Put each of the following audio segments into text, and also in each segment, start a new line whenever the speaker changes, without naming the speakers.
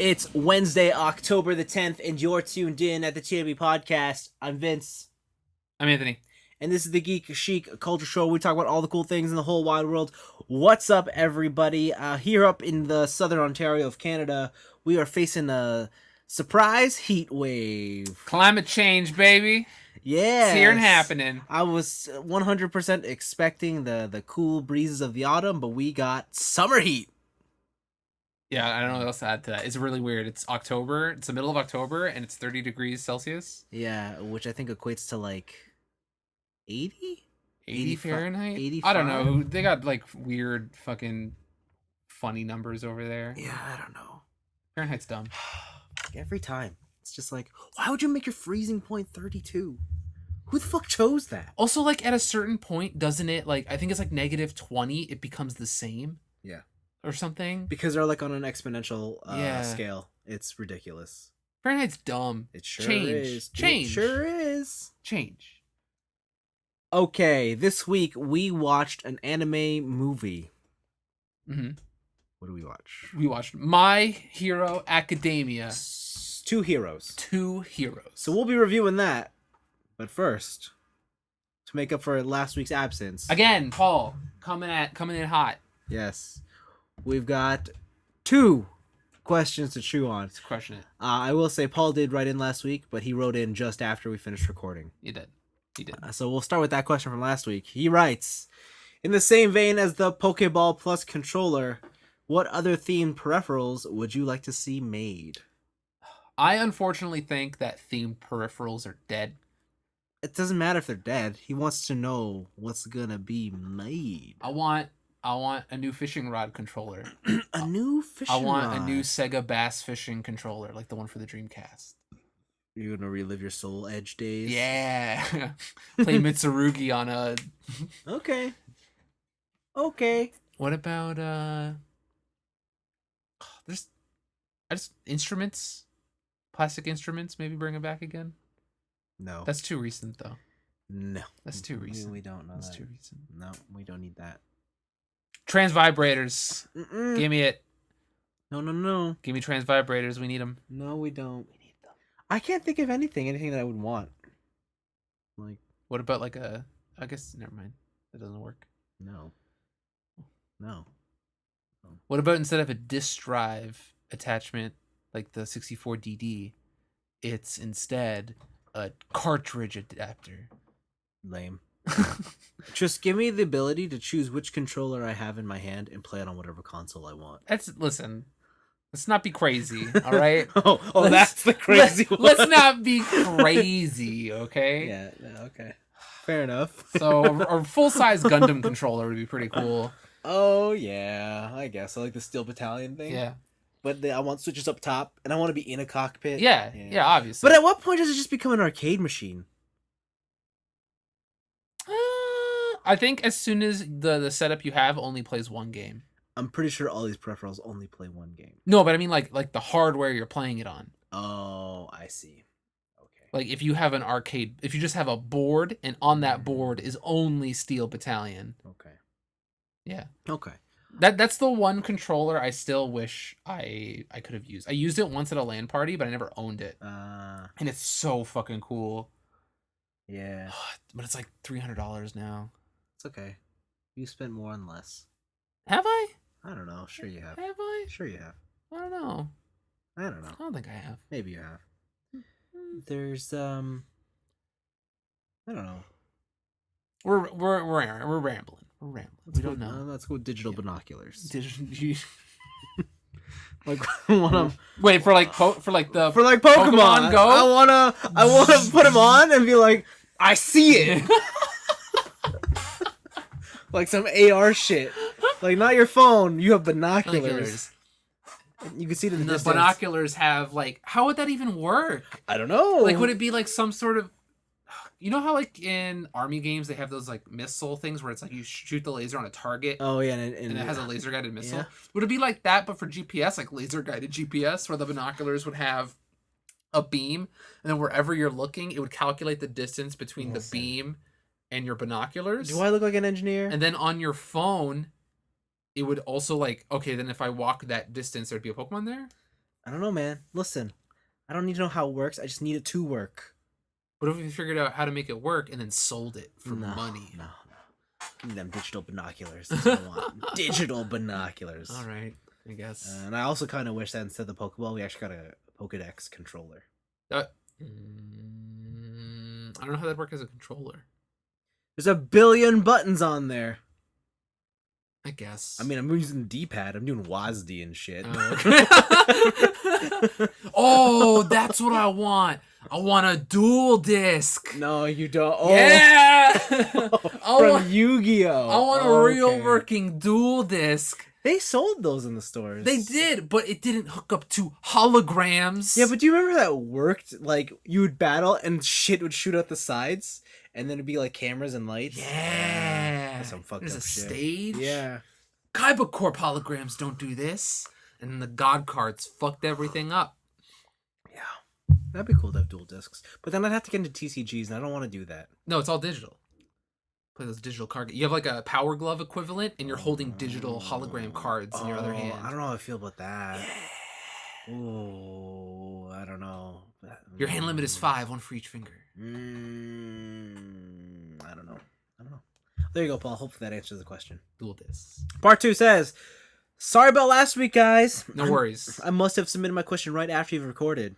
It's Wednesday, October the 10th, and you're tuned in at the TNIAB podcast. I'm Vince.
I'm Anthony.
And this is the Geek Chic Culture Show. We talk about all the cool things in the whole wide world. What's up, everybody? Here up in the southern Ontario of Canada, we are facing a surprise heat wave.
Climate change, baby.
Yeah,
It's here and happening.
I was 100% expecting the cool breezes of the autumn, but we got summer heat.
Yeah, I don't know what else to add to that. It's really weird. It's October. It's the middle of October, and it's 30 degrees Celsius.
Yeah, which I think equates to like 80?
80 Fahrenheit?
85?
I don't know. They got like weird fucking funny numbers over there.
Yeah, I don't know.
Fahrenheit's dumb.
Every time. It's just like, why would you make your freezing point 32? Who the fuck chose that?
Also, like at a certain point, doesn't it, like, I think it's like negative 20, it becomes the same?
Yeah.
Or something?
Because they're like on an exponential
Yeah.
scale. It's ridiculous.
Fahrenheit's dumb.
It sure
Change.
is.
Change.
It sure is.
Change.
Okay, this week we watched an anime movie.
Mm-hmm.
What do we watch?
We watched My Hero Academia.
Two Heroes.
Two Heroes.
So we'll be reviewing that. But first, to make up for last week's absence.
Again, Paul, coming in hot.
Yes. We've got two questions to chew on.
Let's question it.
I will say Paul did write in last week, but he wrote in just after we finished recording.
He did.
So we'll start with that question from last week. He writes, in the same vein as the Pokeball Plus controller, what other themed peripherals would you like to see made?
I unfortunately think that themed peripherals are dead.
It doesn't matter if they're dead. He wants to know what's gonna be made.
I want a new fishing rod controller.
A new fishing
I want
rod.
a new Sega Bass fishing controller, like the one for the Dreamcast.
You're gonna relive your Soul Edge days?
Yeah. Play Mitsurugi on a...
Okay.
What about, there's... instruments? Plastic instruments, maybe bring it back again?
No.
That's too recent, though.
No.
That's too recent.
We don't know
That's
that.
too recent.
No, we don't need that.
Trans vibrators.
Mm-mm.
Give me it.
No.
Give me trans vibrators. We need them.
No, we don't. We need them. I can't think of anything that I would want. Like,
What about like a... I guess, never mind. That doesn't work.
no.
What about instead of a disk drive attachment, like the 64DD, it's instead a cartridge adapter?
Lame. Just give me the ability to choose which controller I have in my hand and play it on whatever console I want.
Listen, let's not be crazy, all right?
That's the crazy one.
Let's not be crazy, okay?
Yeah, okay. Fair enough.
So a full-size Gundam controller would be pretty cool.
Oh, yeah, I guess. I like the Steel Battalion thing.
Yeah.
But I want switches up top, and I want to be in a cockpit.
Yeah, obviously.
But at what point does it just become an arcade machine?
I think as soon as the setup you have only plays one game.
I'm pretty sure all these peripherals only play one game.
No, but I mean like the hardware you're playing it on.
Oh, I see. Okay.
Like if you have an arcade, if you just have a board and on that board is only Steel Battalion.
Okay.
Yeah.
Okay.
That's the one controller I still wish I could have used. I used it once at a LAN party, but I never owned it. And it's so fucking cool.
Yeah.
But it's like $300 now.
It's okay. You spent more and less.
Have I?
I don't know. Sure you have.
Have I?
Sure you have.
I don't know.
I don't know.
I don't think I have.
Maybe you have. There's I don't know.
We're rambling. We're rambling. We don't know.
Let's go with digital binoculars.
Like
one of
wait for like Pokemon
Go.
Go.
I wanna put them on and be like, I see it. Like some AR shit. Like not your phone. You have binoculars. You can see it in the
The
distance.
binoculars have like, how would that even work?
I don't know.
Like, would it be like some sort of, you know how like in army games they have those like missile things where it's like you shoot the laser on a target.
Oh yeah,
and it has a laser guided missile.
Yeah.
Would it be like that, but for GPS, like laser guided GPS, where the binoculars would have a beam, and then wherever you're looking, it would calculate the distance between the beam and your binoculars.
Do I look like an engineer?
And then on your phone, it would also like, okay, then if I walk that distance, there'd be a Pokemon there.
I don't know, man. Listen, I don't need to know how it works. I just need it to work.
What if we figured out how to make it work and then sold it for money?
No. Give me them digital binoculars. That's what I want. Digital binoculars.
All right, I guess.
And I also kind of wish that instead of the Pokeball, we actually got a Pokedex controller.
I don't know how that works as a controller.
There's a billion buttons on there.
I guess.
I mean, I'm using the D-pad. I'm doing WASD and shit.
Oh, that's what I want. I want a dual disc.
No, you don't. Oh.
Yeah.
From Yu-Gi-Oh.
I want a real working dual disc.
They sold those in the stores.
They did, but it didn't hook up to holograms.
Yeah, but do you remember that worked? Like, you would battle and shit would shoot out the sides, and then it'd be like cameras and lights.
Yeah.
That's some fucked
There's
up
a
shit.
stage.
Yeah.
Kaiba Corp holograms don't do this. And then the God cards fucked everything up.
Yeah. That'd be cool to have dual discs. But then I'd have to get into TCGs, and I don't want to do that.
No, it's all digital. Play those digital card. You have like a Power Glove equivalent, and you're holding digital hologram cards in your other hand.
I don't know how I feel about that. Oh, I don't know.
Your hand limit is 5, one for each finger.
I don't know. There you go, Paul. Hopefully that answers the question.
Dual discs.
Part 2 says, sorry about last week, guys.
No worries.
I must have submitted my question right after you've recorded.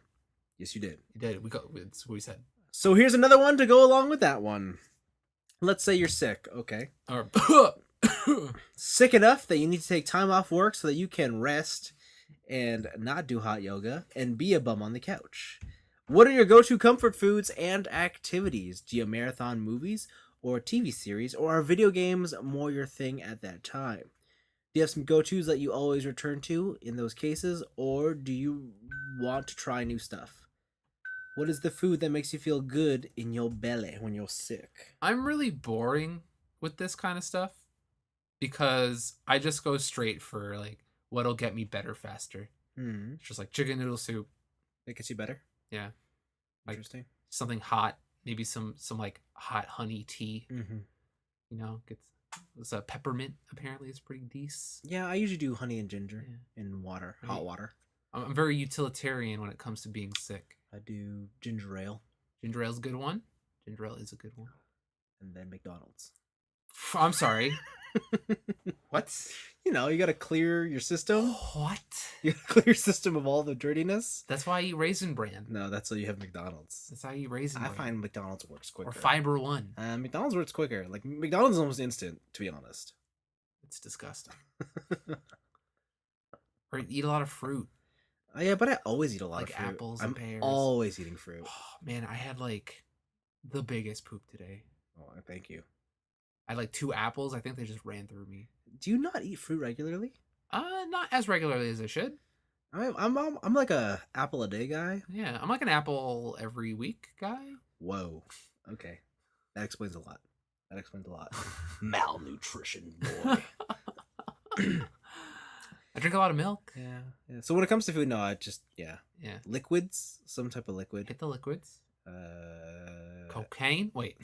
Yes, you did.
You did. It's what we said.
So here's another one to go along with that one. Let's say you're sick, okay?
Or
Sick enough that you need to take time off work so that you can rest and not do hot yoga and be a bum on the couch. What are your go-to comfort foods and activities? Do you marathon movies or TV series, or are video games more your thing at that time? Do you have some go-tos that you always return to in those cases, or do you want to try new stuff? What is the food that makes you feel good in your belly when you're sick?
I'm really boring with this kind of stuff because I just go straight for like what'll get me better faster. It's just like chicken noodle soup.
That gets you better?
Yeah. Like
Interesting.
something hot, maybe some like hot honey tea.
Mm-hmm.
You know, it's a peppermint apparently is pretty decent.
Yeah, I usually do honey and ginger in water, hot water.
I'm very utilitarian when it comes to being sick.
I do ginger ale.
Ginger ale's a good one. Ginger ale is a good one.
And then McDonald's.
I'm sorry. What?
You know, you gotta clear your system.
What?
You gotta clear your system of all the dirtiness.
That's why I eat Raisin Bran.
No, that's why you have McDonald's.
That's how you eat Raisin Bran.
I find McDonald's works quicker.
Or Fiber One.
McDonald's works quicker. Like, McDonald's is almost instant, to be honest.
It's disgusting. Or eat a lot of fruit.
Yeah, but I always eat a lot
like
of fruit.
apples
I'm
and pears.
always eating fruit.
Oh, man, I had like the biggest poop today.
Oh, thank you.
I had like 2 apples. I think they just ran through me.
Do you not eat fruit regularly?
Not as regularly as I should.
I'm like a apple a day guy.
Yeah, I'm like an apple every week guy.
Whoa. Okay. That explains a lot. Malnutrition, boy.
I drink a lot of milk.
Yeah. So when it comes to food, no, I just, yeah.
Yeah.
Liquids, some type of liquid.
Hit the liquids. Cocaine? Wait.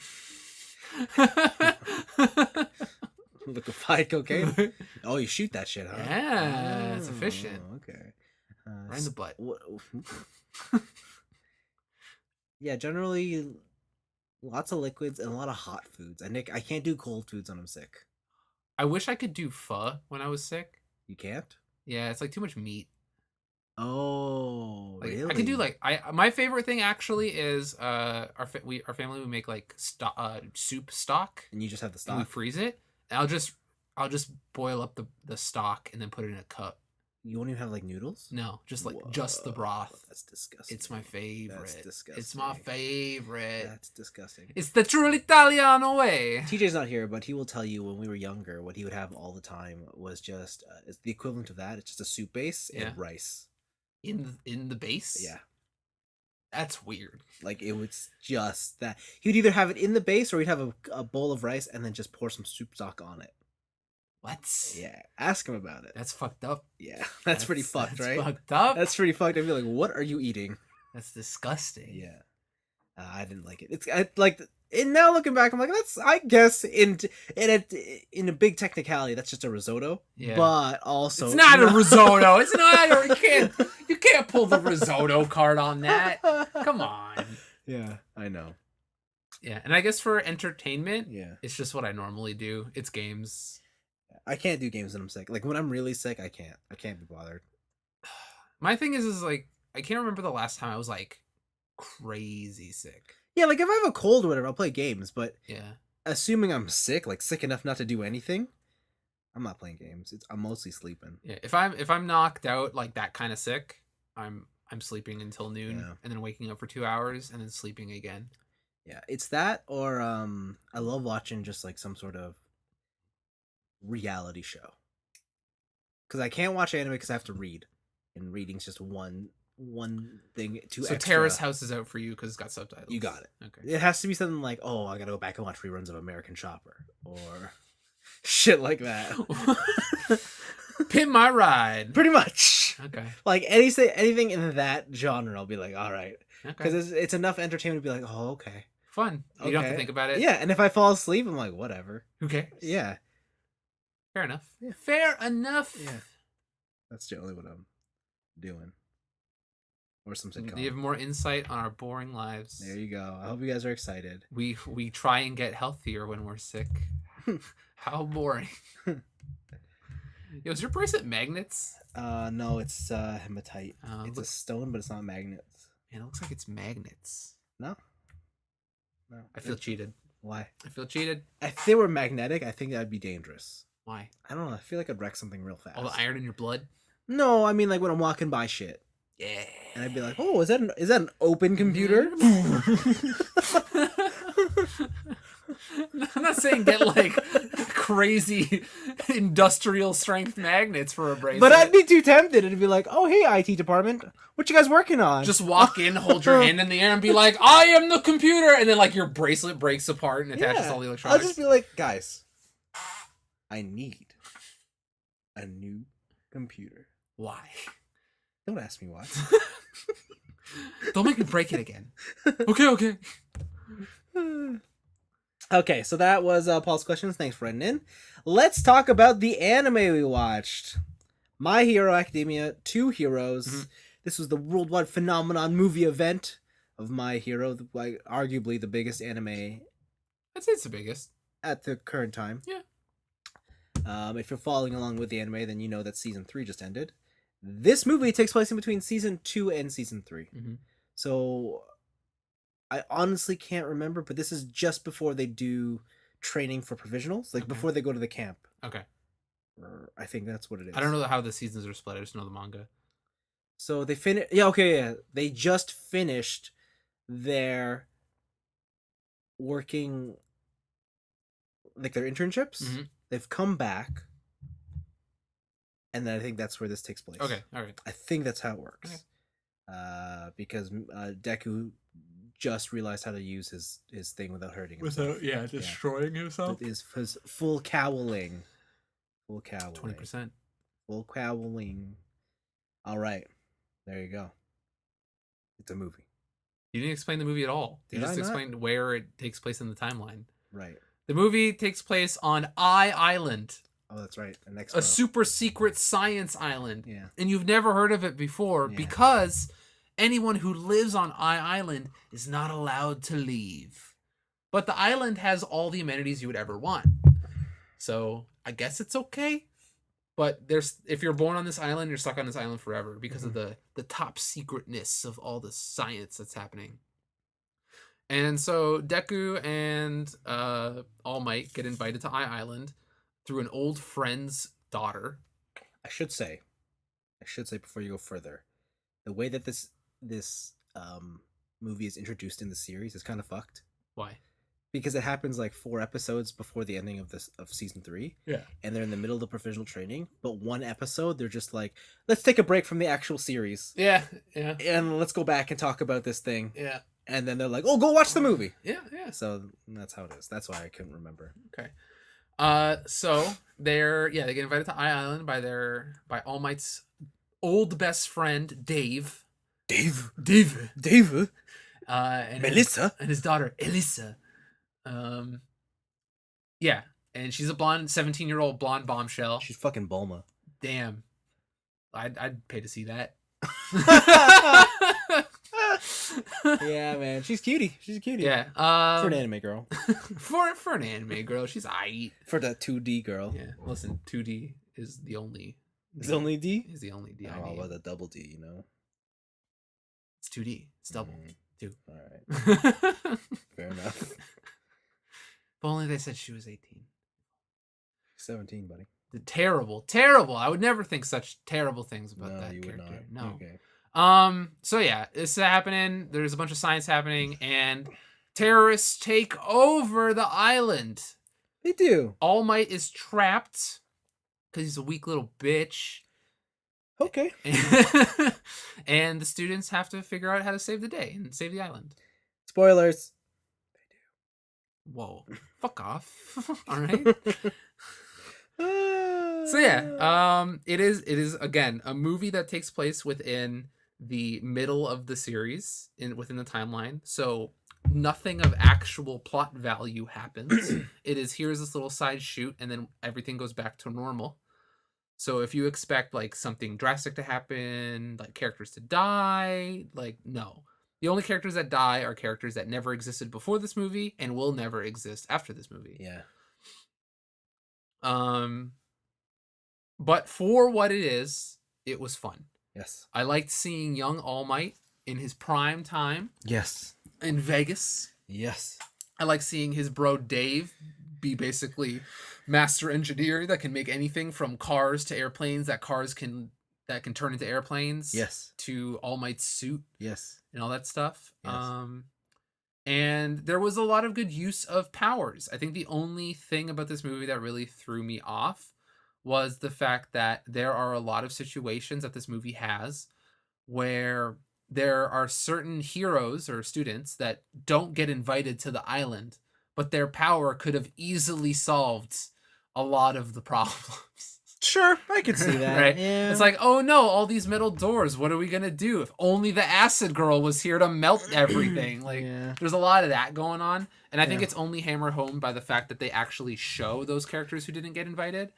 Liquefied cocaine? Oh, you shoot that shit, huh?
Yeah, it's efficient.
Okay.
Right in the butt.
Yeah, generally lots of liquids and a lot of hot foods. I can't do cold foods when I'm sick.
I wish I could do pho when I was sick.
You can't?
Yeah, it's like too much meat.
Oh,
Like,
really?
I could do like my favorite thing actually is our family would make like soup stock.
And you just have the
And we
stock?
freeze it. And I'll just boil up the stock and then put it in a cup.
You won't even have like noodles?
No, just just the broth.
That's disgusting.
It's my favorite.
That's disgusting.
It's my favorite.
That's disgusting.
It's the true Italiano way.
TJ's not here, but he will tell you when we were younger, what he would have all the time was just it's the equivalent of that. It's just a soup base and rice
in the base.
Yeah,
that's weird.
Like it was just that. He would either have it in the base or he'd have a bowl of rice and then just pour some soup stock on it.
What?
Yeah, ask him about it.
That's fucked up.
Yeah, that's pretty fucked,
that's
right?
Fucked up.
That's pretty fucked. I'd be like, what are you eating?
That's disgusting.
Yeah, I didn't like it. And now looking back, I'm like, that's, I guess in a big technicality, that's just a risotto.
Yeah.
But also,
it's not a risotto. It's not. You can't pull the risotto card on that. Come on.
Yeah, I know.
Yeah, and I guess for entertainment,
Yeah,
it's just what I normally do. It's games.
I can't do games when I'm sick. Like when I'm really sick, I can't. I can't be bothered.
My thing is like I can't remember the last time I was like crazy sick.
Yeah, like if I have a cold or whatever, I'll play games. But
Yeah.
assuming I'm sick, like sick enough not to do anything, I'm not playing games. I'm mostly sleeping.
Yeah. If I'm knocked out like that kind of sick, I'm sleeping until noon
Yeah.
and then waking up for 2 hours and then sleeping again.
Yeah, it's that or I love watching just like some sort of reality show. Because I can't watch anime because I have to read, and reading's just one thing too
So
extra.
Terrace House is out for you because it's got subtitles.
You got it.
Okay.
It has to be something like, oh, I gotta go back and watch reruns of American Chopper or shit like that.
Pin my ride.
Pretty much.
Okay.
Like anything in that genre, I'll be like, all right,
Okay.
because it's enough entertainment to be like, oh, okay.
Fun. You don't have to
Okay.
think about it.
Yeah, and if I fall asleep, I'm like, whatever.
Who cares?
Yeah,
Fair enough.
Yeah.
Fair enough.
Yeah. That's generally what I'm doing. Or some sitcom.
You have more insight on our boring lives.
There you go. I hope you guys are excited.
We try and get healthier when we're sick. How boring. Yo, is your bracelet magnets?
No, it's hematite. It's a
Look,
stone, but it's not magnets.
man, it looks like it's magnets.
No.
I feel cheated.
Why?
I feel cheated.
If they were magnetic, I think that'd be dangerous.
Why?
I don't know. I feel like I'd wreck something real fast.
All the iron in your blood?
No, I mean like when I'm walking by shit,
Yeah.
and I'd be like, "Oh, is that an open computer?"
I'm not saying get like crazy industrial strength magnets for a bracelet.
But I'd be too tempted. It'd be like, "Oh, hey, IT department, what you guys working on?"
just walk in, hold your hand in the air, and be like, "I am the computer," and then like your bracelet breaks apart and attaches all the
I'll
electronics.
just be like, "Guys, I need a new computer."
Why?
Don't ask me why.
Don't make me break it again. Okay.
Okay, so that was Paul's questions. Thanks for writing in. Let's talk about the anime we watched. My Hero Academia, 2 Heroes.
Mhm.
This was the worldwide phenomenon movie event of My Hero, like arguably the biggest anime
I'd say it's the biggest.
at the current time.
Yeah.
If you're following along with the anime, then you know that season 3 just ended. This movie takes place in between season 2 and season 3.
Mm-hmm.
So I honestly can't remember, but this is just before they do training for provisionals, like
Okay.
before they go to the camp.
Okay.
Or I think that's what it is.
I don't know how the seasons are split. I just know the manga.
So they finished. Yeah, okay, yeah. They just finished their working, like their internships.
Mhm.
They've come back, and then I think that's where this takes place.
Okay. All right.
I think that's how it works.
Okay.
Because Deku just realized how to use his thing without hurting himself.
destroying himself.
His full cowling.
20%.
Full cowling. All right. There you go. It's a movie.
You didn't explain the movie at all. You
Did
just
I not?
explained where it takes place in the timeline.
Right.
The movie takes place on Island,
Oh, that's right. An
a
expo.
super secret science island.
Yeah.
And you've never heard of it before
Yeah.
because anyone who lives on Island is not allowed to leave. But the island has all the amenities you would ever want. So I guess it's okay. But if you're born on this island, you're stuck on this island forever because of the top secretness of all the science that's happening. And so Deku and All Might get invited to Island through an old friend's daughter.
I should say before you go further, the way that this movie is introduced in the series is kind of fucked.
Why?
Because it happens like 4 episodes before the ending of season 3.
Yeah.
And they're in the middle of the provisional training, but one episode they're just like, let's take a break from the actual series
Yeah.
and let's go back and talk about this thing.
Yeah.
And then they're like, oh, go watch the movie.
Yeah.
So that's how it is. That's why I couldn't remember.
Okay. So they get invited to Island by All Might's old best friend Dave.
Dave.
And
Melissa.
and his daughter Elisa. Yeah, and she's a 17-year-old blonde bombshell.
She's fucking Bulma.
Damn, I'd pay to see that.
Yeah, man, she's cutie. She's a cutie.
Yeah.
For an anime girl.
For an anime girl, she's aight.
For the 2D girl.
Yeah. Listen, 2D is the only.
It's only D.
Is the only D I
Oh,
need.
about the double D, you know.
It's 2D. It's double. Two.
All right. Fair enough.
If only they said she was 18.
17, buddy.
Terrible. I would never think such terrible things about that
you
character.
would not.
No.
Okay.
So yeah, this is happening. There's a bunch of science happening, and terrorists take over the island.
They do.
All Might is trapped because he's a weak little bitch.
Okay.
And the students have to figure out how to save the day and save the island.
Spoilers.
Whoa. Fuck off. All right. So yeah, it is again a movie that takes place within the middle of the series within the timeline. So nothing of actual plot value happens. It is here's this little side shoot and then everything goes back to normal. So if you expect like something drastic to happen, like characters to die, like no. The only characters that die are characters that never existed before this movie and will never exist after this movie.
Yeah.
But for what it is, it was fun.
Yes.
I liked seeing young All Might in his prime time.
Yes.
In Vegas.
Yes.
I like seeing his bro Dave be basically master engineer that can make anything from cars to airplanes that can turn into airplanes.
Yes.
To All Might's suit.
Yes.
And all that stuff.
Yes.
And there was a lot of good use of powers. I think the only thing about this movie that really threw me off was the fact that there are a lot of situations that this movie has where there are certain heroes or students that don't get invited to the island, but their power could have easily solved a lot of the problems.
Sure, I can see that.
Right?
Yeah.
It's like, oh no, all these metal doors. What are we gonna do? If only the acid girl was here to melt everything. Like, there's a lot of that going on, and I think it's only hammered home by the fact that they actually show those characters who didn't get invited,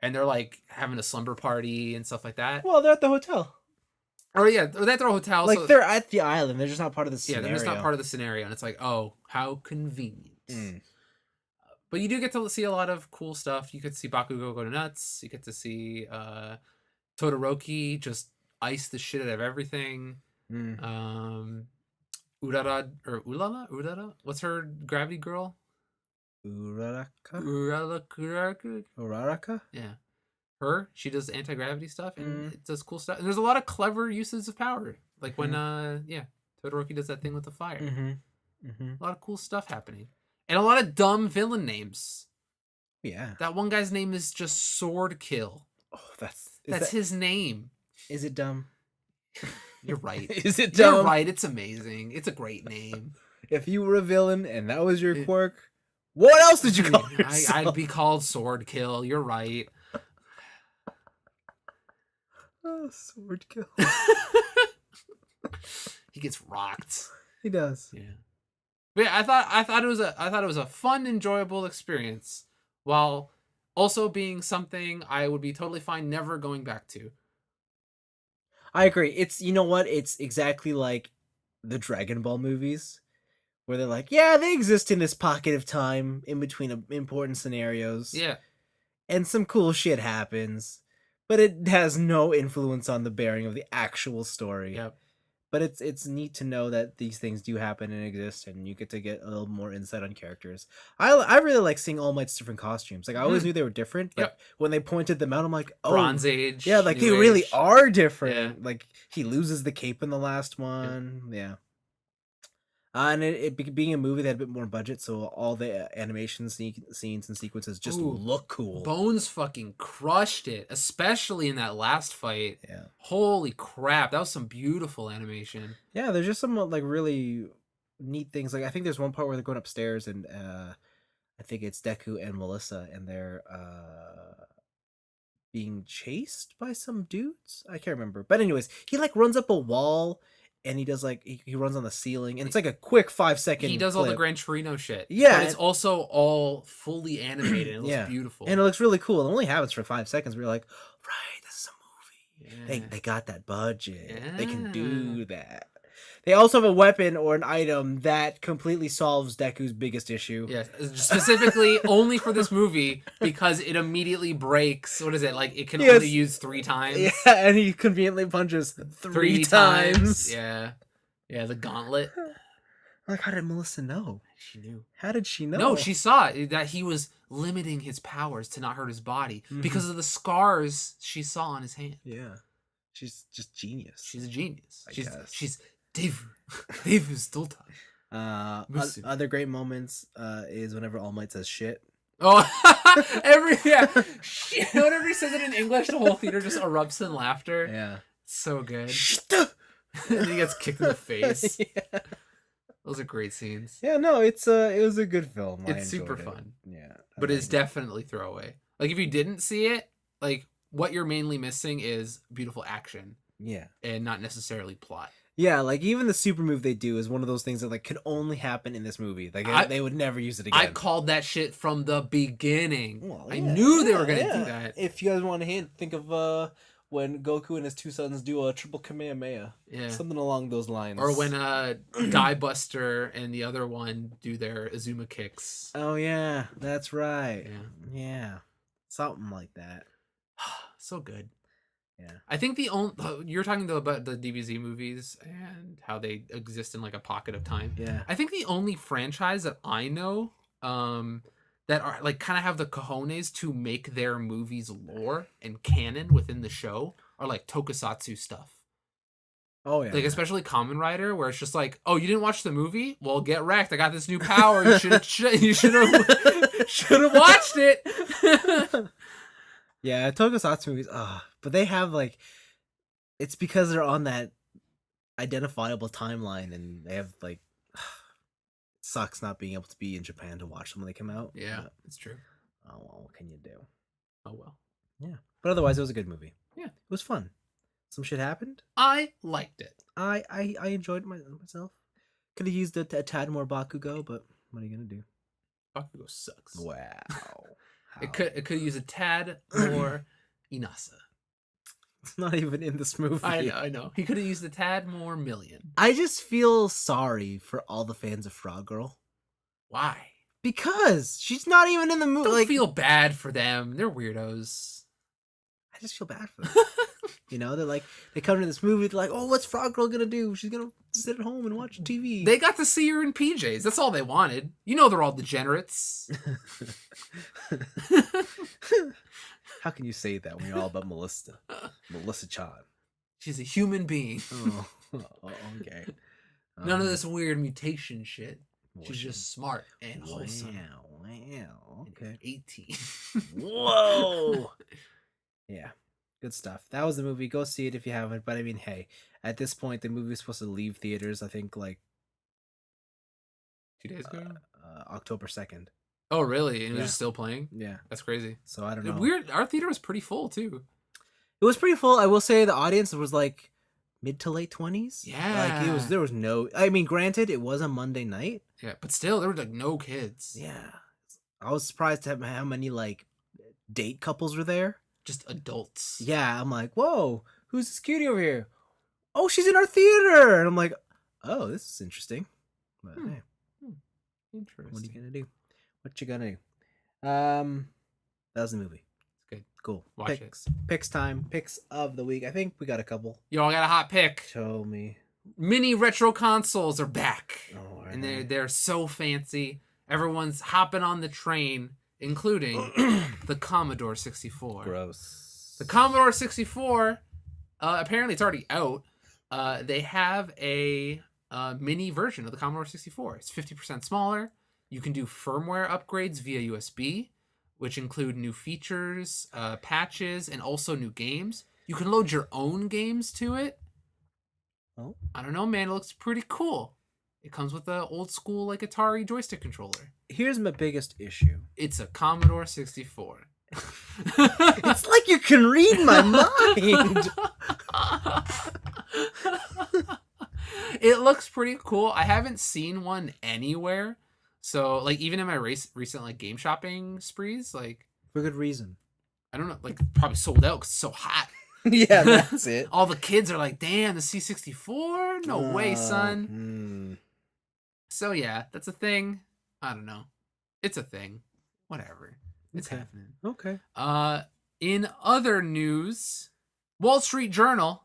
and they're like having a slumber party and stuff like that.
Well, they're at the hotel.
Oh yeah, they're at their hotel.
Like
so,
they're at the island. They're just not part of the scenario.
Yeah, they're just not part of the scenario, and it's like, oh, how convenient. But you do get to see a lot of cool stuff. You get to see Bakugo go nuts. You get to see Todoroki just ice the shit out of everything. Urara or Urara? What's her gravity girl?
Uraraka?
Yeah. Her. She does anti-gravity stuff and it does cool stuff. And there's a lot of clever uses of power. Like when Todoroki does that thing with the fire. A lot of cool stuff happening. And a lot of dumb villain names.
Yeah.
That one guy's name is just Sword Kill.
Oh, that's
his name.
Is it dumb?
You're right.
Is it dumb?
You're right. It's amazing. It's a great name.
If you were a villain and that was your quirk, what else did you call yourself?
I'd be called Sword Kill. You're right.
Oh, Sword Kill.
He gets rocked.
He does.
Yeah. But yeah, I thought it was a fun, enjoyable experience, while also being something I would be totally fine never going back to.
I agree. It's, you know what? It's exactly like the Dragon Ball movies, where they're like, yeah, they exist in this pocket of time in between important scenarios.
Yeah.
And some cool shit happens, but it has no influence on the bearing of the actual story.
Yep.
But it's neat to know that these things do happen and exist, and you get to get a little more insight on characters. I really like seeing All Might's different costumes. Like, I always knew they were different, but when they pointed them out, I'm like, oh,
Bronze Age.
yeah, like
New
they really
Age.
are different.
Yeah.
Like he loses the cape in the last one. Yeah. And it being a movie that had a bit more budget, so all the animation scenes and sequences just look cool.
Bones fucking crushed it, especially in that last fight.
Yeah.
Holy crap, that was some beautiful animation.
Yeah, there's just some like really neat things. Like I think there's one part where they're going upstairs, and I think it's Deku and Melissa, and they're being chased by some dudes. I can't remember, but anyways, he like runs up a wall. And he does like he runs on the ceiling, and it's like a quick 5-second.
He does all the Gran Torino shit.
Yeah,
but it's also all fully animated. And it looks beautiful,
and it looks really cool. It only happens for 5 seconds. We're like, right, this is a movie. They got that budget. They can
Yeah.
do that. They also have a weapon or an item that completely solves Deku's biggest issue.
Yes, specifically only for this movie because it immediately breaks. What is it like? It can
Yes.
only use 3 times.
Yeah, and he conveniently punches three times.
Yeah, the gauntlet.
Like, how did Melissa know?
She knew.
How did she know?
No, she saw it, that he was limiting his powers to not hurt his body because of the scars she saw on his hand.
Yeah, she's just genius.
She's a genius.
I guess.
She's Dave. Dave is still
Other great moments is whenever All Might says shit.
Oh, shit. Whenever he says it in English, the whole theater just erupts in laughter.
Yeah,
So good.
Shit.
And he gets kicked in the face.
Yeah.
Those are great scenes.
Yeah, no, it was a good film.
It's super fun.
Yeah,
But it's definitely throwaway. Like, if you didn't see it, like, what you're mainly missing is beautiful action.
Yeah.
And not necessarily plot.
Yeah, like, even the super move they do is one of those things that, like, could only happen in this movie. Like, they would never use it again.
I called that shit from the beginning.
Well,
I
yeah,
knew they were going to do that.
If you guys want a hint, think of when Goku and his two sons do a triple Kamehameha.
Yeah.
Something along those lines.
Or when Guy Buster and the other one do their Azuma kicks.
Oh, yeah, that's right.
Yeah.
Yeah. Something like that.
So good.
Yeah.
I think you're talking about the DBZ movies and how they exist in like a pocket of time.
Yeah.
I think the only franchise that I know that are like kind of have the cojones to make their movies lore and canon within the show are like tokusatsu stuff.
Oh yeah.
Like especially Kamen Rider, where it's just like, oh, you didn't watch the movie? Well, get wrecked. I got this new power. You should have watched it.
Yeah, tokusatsu movies. But they have like, it's because they're on that identifiable timeline, and they have like, sucks not being able to be in Japan to watch them when they come out.
Yeah, it's true.
Oh well, what can you do?
Oh well.
Yeah, but otherwise, it was a good movie.
Yeah,
it was fun. Some shit happened.
I liked it.
I enjoyed myself. Could have used a tad more Bakugo, but what are you gonna do?
Bakugo sucks.
Wow.
It could use a tad more Inasa.
It's not even in this movie.
I know. He could have used a tad more Million.
I just feel sorry for all the fans of Frog Girl.
Why?
Because she's not even in the movie.
Don't
like,
feel bad for them. They're weirdos.
I just feel bad for them. You know, they come to this movie, they're like, oh, what's Frog Girl gonna do? She's gonna sit at home and watch TV.
They got to see her in PJs. That's all they wanted. You know they're all degenerates.
How can you say that when you're all about Melissa? Melissa Chan.
She's a human being.
Oh, okay.
None of this weird mutation shit. She's
Whooshing.
just smart and wholesome.
Wow. Okay.
18.
Whoa. Yeah. Good stuff. That was the movie. Go see it if you haven't. But I mean, hey, at this point, the movie is supposed to leave theaters, I think, like
2 days ago?
October 2nd.
Oh, really? And
Yeah.
it's still playing?
Yeah.
That's crazy.
So I don't know.
Weird. Our theater was pretty full, too.
It was pretty full. I will say the audience was like mid to late 20s.
Yeah.
Like there was no, I mean, granted, it was a Monday night.
Yeah, but still, there were like no kids.
Yeah. I was surprised at how many like date couples were there.
Just adults.
Yeah, I'm like, whoa, who's this cutie over here? Oh, she's in our theater. And I'm like, oh, this is interesting. But hey,
Interesting.
what are you gonna do? What you gonna do? That was the movie.
It's good.
Cool.
Watch
Picks time. Picks of the week. I think we got a couple.
Yo, I got a hot pick.
Show me.
Mini retro consoles are back.
Oh,
And they're so fancy. Everyone's hopping on the train, including the Commodore 64.
Gross.
The Commodore 64, apparently it's already out. They have a mini version of the Commodore 64. It's 50% smaller. You can do firmware upgrades via USB, which include new features, patches, and also new games. You can load your own games to it.
Oh.
I don't know, man. It looks pretty cool. It comes with an old school like Atari joystick controller.
Here's my biggest issue.
It's a Commodore 64.
It's like you can read my mind.
It looks pretty cool. I haven't seen one anywhere. So, like, even in my recent, like, game shopping sprees, like...
For good reason.
I don't know, like, probably sold out because it's so hot.
Yeah, that's it.
All the kids are like, damn, the C64? No way, son. So yeah, that's a thing. I don't know. It's a thing. Whatever. It's
Okay.
happening.
Okay.
In other news, Wall Street Journal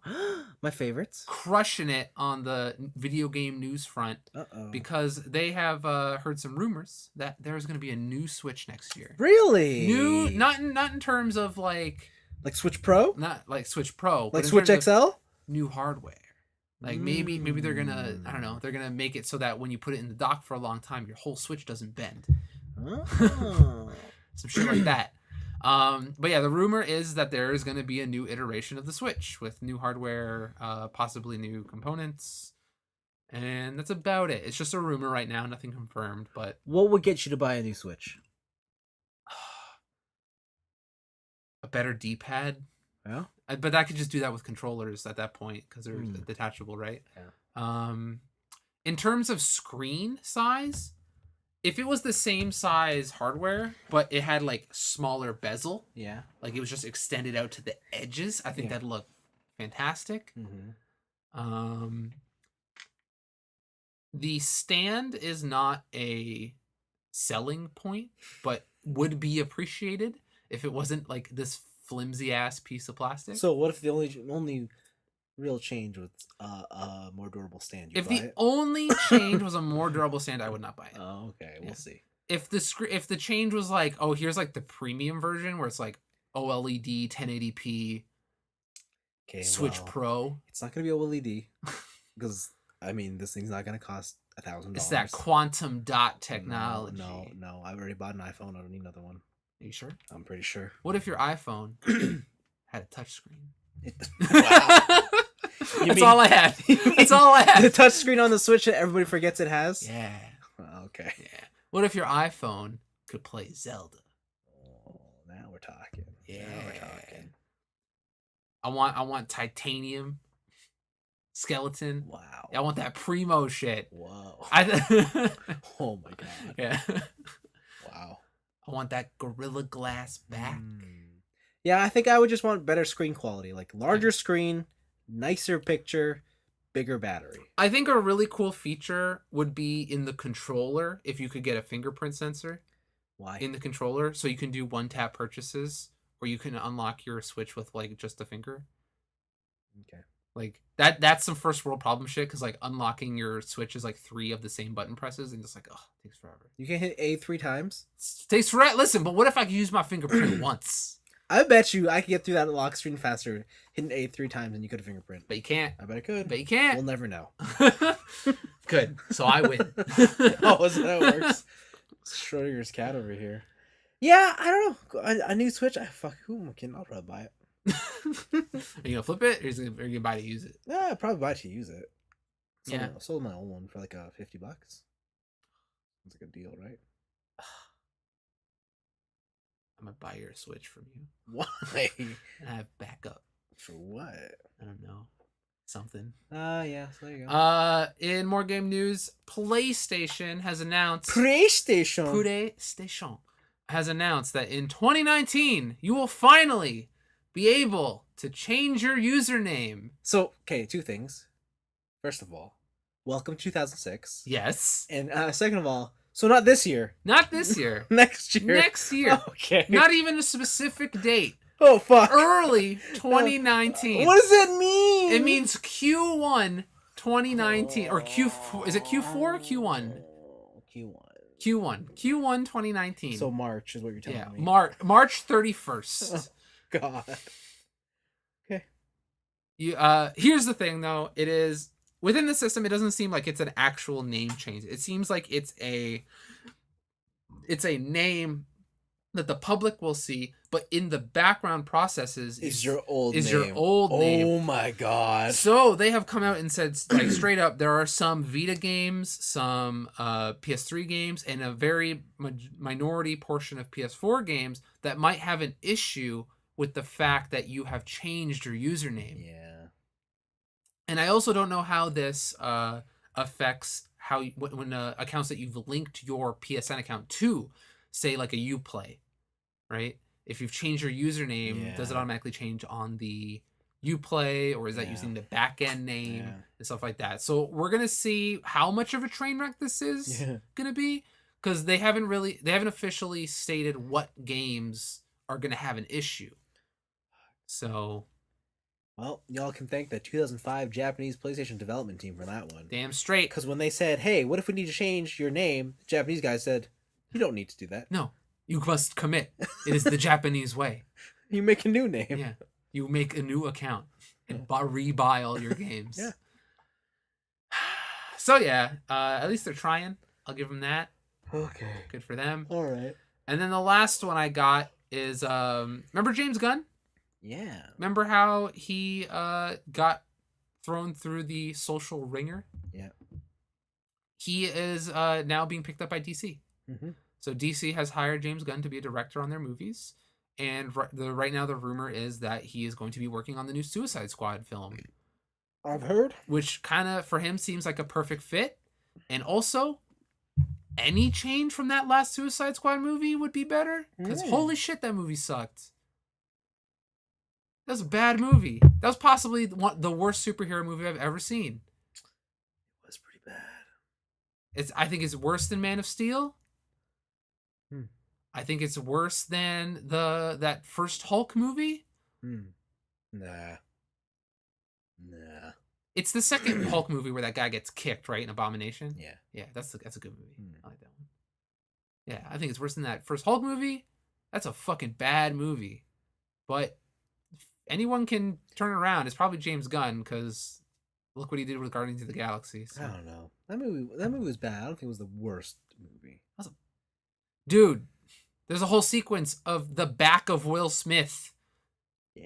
My favorites.
crushing it on the video game news front
Uh-oh.
because they have heard some rumors that there's going to be a new Switch next year.
Really?
New, not in terms of like
Switch Pro?
not like Switch Pro,
Like
but in
Switch
terms of
XL?
new hardware. Like maybe they're gonna, I don't know, they're gonna make it so that when you put it in the dock for a long time, your whole Switch doesn't bend.
Oh.
Some shit like that. But yeah, the rumor is that there is going to be a new iteration of the Switch with new hardware, possibly new components, and that's about it. It's just a rumor right now, nothing confirmed. But
What would get you to buy a new Switch?
a better D-pad.
Yeah.
But I could just do that with controllers at that point because they're detachable, right?
Yeah.
In terms of screen size, if it was the same size hardware, but it had like smaller bezel,
Yeah.
like it was just extended out to the edges, I think that'd look fantastic.
Mm-hmm.
The stand is not a selling point, but would be appreciated if it wasn't like this flimsy ass piece of plastic.
So what if the only real change was a more durable stand?
If the only change was a more durable stand, I would not buy it.
Oh, okay. We'll see.
If the change was like, oh, here's like the premium version where it's like OLED 1080p Switch Pro.
It's not gonna be OLED because I mean this thing's not gonna cost $1,000.
It's that quantum dot technology.
No. I already bought an iPhone. I don't need another one.
Are you sure?
I'm pretty sure.
What if your iPhone had a touchscreen?
Wow.
That's all I had. That's all I had.
The touchscreen on the Switch that everybody forgets it has?
Yeah.
Okay.
Yeah. What if your iPhone could play Zelda?
Oh, now we're talking.
Yeah.
Now we're talking.
I want titanium skeleton.
Wow.
I want that primo shit.
Whoa.
Oh
my god.
Yeah.
Wow.
I want that Gorilla Glass back.
Yeah, I think I would just want better screen quality, like larger screen, nicer picture, bigger battery.
I think a really cool feature would be in the controller if you could get a fingerprint sensor.
Why?
In the controller, so you can do one-tap purchases, or you can unlock your Switch with like just a finger.
Okay.
Like that's some first world problem shit because like unlocking your Switch is like 3 of the same button presses and just like, oh, it takes forever.
You can hit A 3 times?
Takes forever. Listen, but what if I could use my fingerprint once?
I bet you I could get through that lock screen faster hitting A 3 times than you could a fingerprint.
But you can't.
I bet I could.
But you can't.
We'll never know.
Good. So I win.
Oh, is that how it works? Schrodinger's cat over here. Yeah, I don't know. A new Switch? Who am I kidding? I'll probably buy it.
Are you gonna flip it, or are you gonna buy to use it?
Yeah, I'd probably buy it to use it. Sold my old one for like $50. It's a good deal, right?
I'm gonna buy your Switch from you.
Why?
And I have backup.
For what?
I don't know. Something.
Yeah, so there you go.
In more game news, PlayStation has announced
PlayStation
has announced that in 2019 you will finally be able to change your username.
So, okay, 2 things. First of all, welcome 2006.
Yes.
And second of all, so not this year.
Not this year.
Next year.
Next year.
Okay.
Not even a specific date.
Oh, fuck.
Early 2019.
What does that mean?
It means Q1 2019 or Q4. Is it Q4 or Q1? Q1 2019.
So March is what you're telling me.
March 31st.
Oh, God. Okay.
Here's the thing though. It is within the system. It doesn't seem like it's an actual name change. It seems like it's a name that the public will see, but in the background processes
is your old
name.
Oh my God.
So they have come out and said like straight up, there are some Vita games, some PS3 games, and a very minority portion of PS4 games that might have an issue with the fact that you have changed your username.
Yeah.
And I also don't know how this affects how when accounts that you've linked your PSN account to, say like a Uplay, right? If you've changed your username, does it automatically change on the you play, or is that
Yeah.
using the back end name
Yeah.
and stuff like that. So we're gonna see how much of a train wreck this is gonna be, because they haven't officially stated what games are gonna have an issue. So
Well, y'all can thank the 2005 Japanese PlayStation development team for that one.
damn straight.
Because when they said, "Hey, what if we need to change your name?" the Japanese guy said, "You don't need to do that.
No, you must commit. It is the Japanese way.
You make a new name."
Yeah, you make a new account and rebuy all your games.
Yeah.
So yeah, at least they're trying. I'll give them that.
Okay.
Good for them.
All right.
And then the last one I got is remember James Gunn?
Yeah.
Remember how he got thrown through the social ringer?
Yeah.
He is now being picked up by DC.
Mm-hmm.
So DC has hired James Gunn to be a director on their movies, and right now the rumor is that he is going to be working on the new Suicide Squad film.
I've heard.
Which kind of for him seems like a perfect fit, and also any change from that last Suicide Squad movie would be better, because holy shit, that movie sucked. That was a bad movie. That was possibly the worst superhero movie I've ever seen.
It was pretty bad.
I think it's worse than Man of Steel.
Hmm.
I think it's worse than that first Hulk movie.
Nah.
It's the second Hulk movie where that guy gets kicked, right? In Abomination.
Yeah.
That's a good movie. I like that one. Yeah, I think it's worse than that first Hulk movie. That's a fucking bad movie. But if anyone can turn it around, it's probably James Gunn, because look what he did with Guardians of the Galaxy. So.
I don't know. That movie was bad. I don't think it was the worst movie.
Dude, there's a whole sequence of the back of Will Smith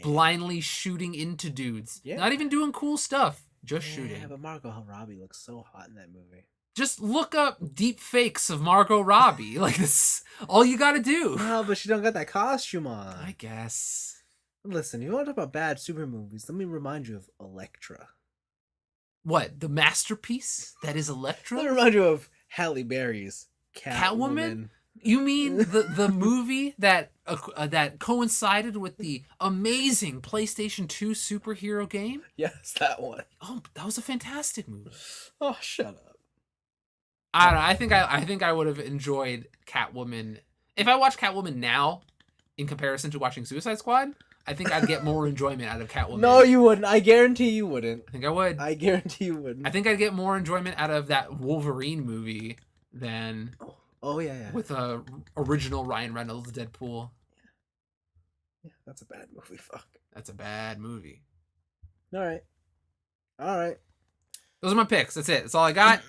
blindly shooting into dudes.
Yeah.
Not even doing cool stuff. Just shooting.
Yeah, but Margot Robbie looks so hot in that movie.
Just look up deep fakes of Margot Robbie. Like, this all you gotta do.
No, but she don't got that costume on.
I guess.
Listen, if you want to talk about bad super movies, let me remind you of Elektra.
What? The masterpiece that is
Let me
Elektra?
remind you of Halle Berry's
Catwoman? You mean the movie that coincided with the amazing PlayStation 2 superhero game?
Yes, that one.
Oh, that was a fantastic movie.
Oh, shut up.
I don't know. I think I would have enjoyed Catwoman if I watched Catwoman now, in comparison to watching Suicide Squad. I think I'd get more enjoyment out of Catwoman.
No, you wouldn't. I guarantee you wouldn't.
I think I would.
I guarantee you wouldn't.
I think I'd get more enjoyment out of that Wolverine movie than
Oh yeah.
with a original Ryan Reynolds Deadpool.
Yeah, that's a bad movie. Fuck.
That's a bad movie.
All right.
Those are my picks. That's it. That's all I got.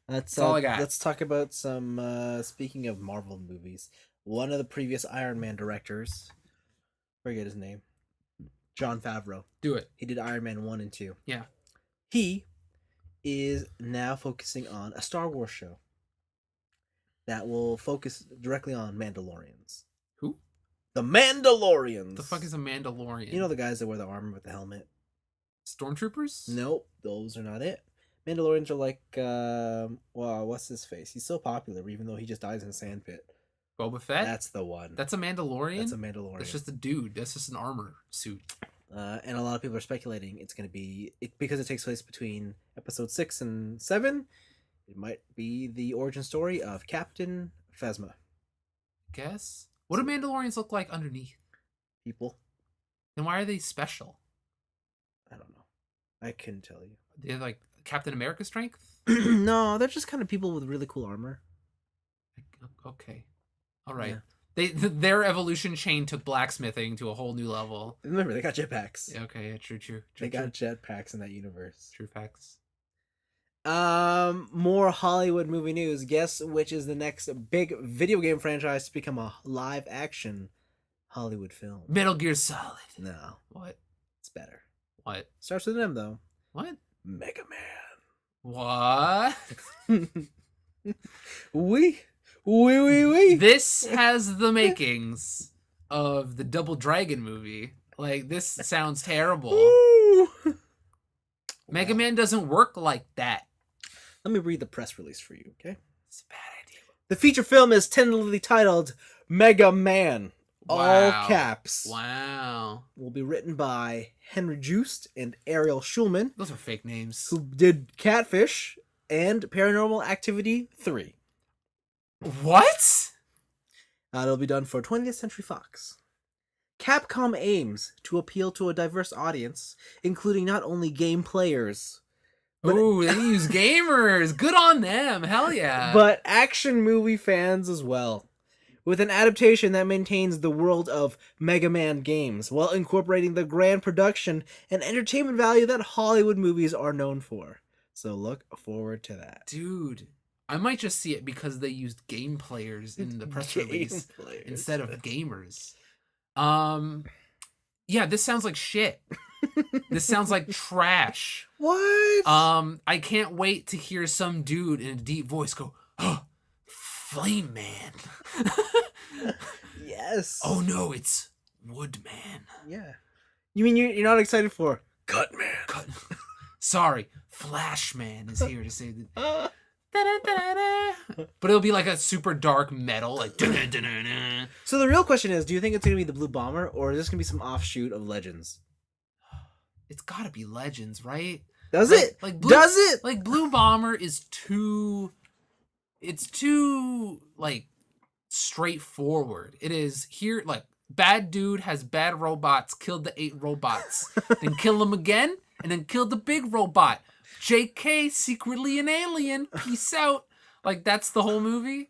That's
all I got.
Let's talk about some. Speaking of Marvel movies, one of the previous Iron Man directors, forget his name, Jon Favreau.
Do it.
He did Iron Man 1 and 2.
Yeah.
He is now focusing on a Star Wars show that will focus directly on Mandalorians.
Who?
The Mandalorians.
The fuck is a Mandalorian?
You know the guys that wear the armor with the helmet?
Stormtroopers?
Nope, those are not it. Mandalorians are like, wow, what's his face? He's so popular, even though he just dies in a sand pit.
Boba Fett?
That's the one.
That's a Mandalorian?
That's a Mandalorian.
That's just a dude. That's just an armor suit.
And a lot of people are speculating it's going to be, because it takes place between episode 6 and 7, it might be the origin story of Captain Phasma.
Guess? What do Mandalorians look like underneath?
People.
Then why are they special?
I don't know. I couldn't tell you.
They're like Captain America strength?
No, they're just kind of people with really cool armor.
Okay. All right.
Yeah.
Their evolution chain took blacksmithing to a whole new level.
Remember, they got jetpacks.
Yeah, okay, yeah, true.
They got jetpacks in that universe.
True facts.
More Hollywood movie news. Guess which is the next big video game franchise to become a live action Hollywood film?
Metal Gear Solid.
No.
What?
It's better.
What?
Starts with an M though.
What?
Mega Man.
What?
Oui.
This has the makings of the Double Dragon movie. Like, this sounds terrible. Mega Man doesn't work like that.
Let me read the press release for you, okay?
It's a bad idea.
The feature film is tentatively titled Mega Man, all
Wow.
caps,
Wow.
will be written by Henry Joost and Ariel Schulman,
Those are fake names.
who did Catfish and Paranormal Activity 3.
What?
It'll be done for 20th Century Fox. Capcom aims to appeal to a diverse audience, including not only game players,
Ooh, they use gamers. Good on them. Hell yeah.
but action movie fans as well, with an adaptation that maintains the world of Mega Man games while incorporating the grand production and entertainment value that Hollywood movies are known for. So look forward to that.
Dude, I might just see it because they used game players in the press release
players.
instead of gamers. Yeah, this sounds like shit. This sounds like trash.
What?
I can't wait to hear some dude in a deep voice go, "Oh, Flame Man."
Yes.
Oh no, it's Wood Man.
Yeah. You mean you're not excited for Cut Man?
Cut. Sorry, Flash Man is here to say that. But it'll be like a super dark metal, like.
So the real question is, do you think it's gonna be the Blue Bomber, or is this gonna be some offshoot of Legends?
It's gotta be Legends, right?
Does
Like-
it?
like Blue-
Does it?
Like Blue Bomber is too. It's too like straightforward. It is here like bad dude has bad robots, killed the 8 robots, then kill them again, and then kill the big robot. JK, secretly an alien. Peace out. Like that's the whole movie.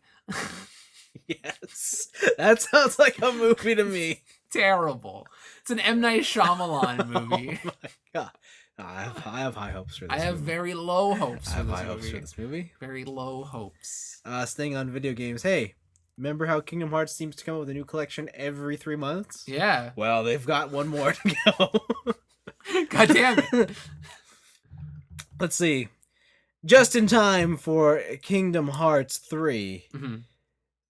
Yes. That sounds like a movie to me.
Terrible. It's an M. Night Shyamalan movie.
Oh my god. I have high hopes for this
I have
movie.
very low hopes
I
for
have
this
high hopes
movie.
for this movie.
Very low hopes.
Staying on video games. Hey, remember how Kingdom Hearts seems to come up with a new collection every 3 months?
Yeah.
Well, they've got one more to go.
God damn it.
Let's see. Just in time for Kingdom Hearts 3,
Mhm.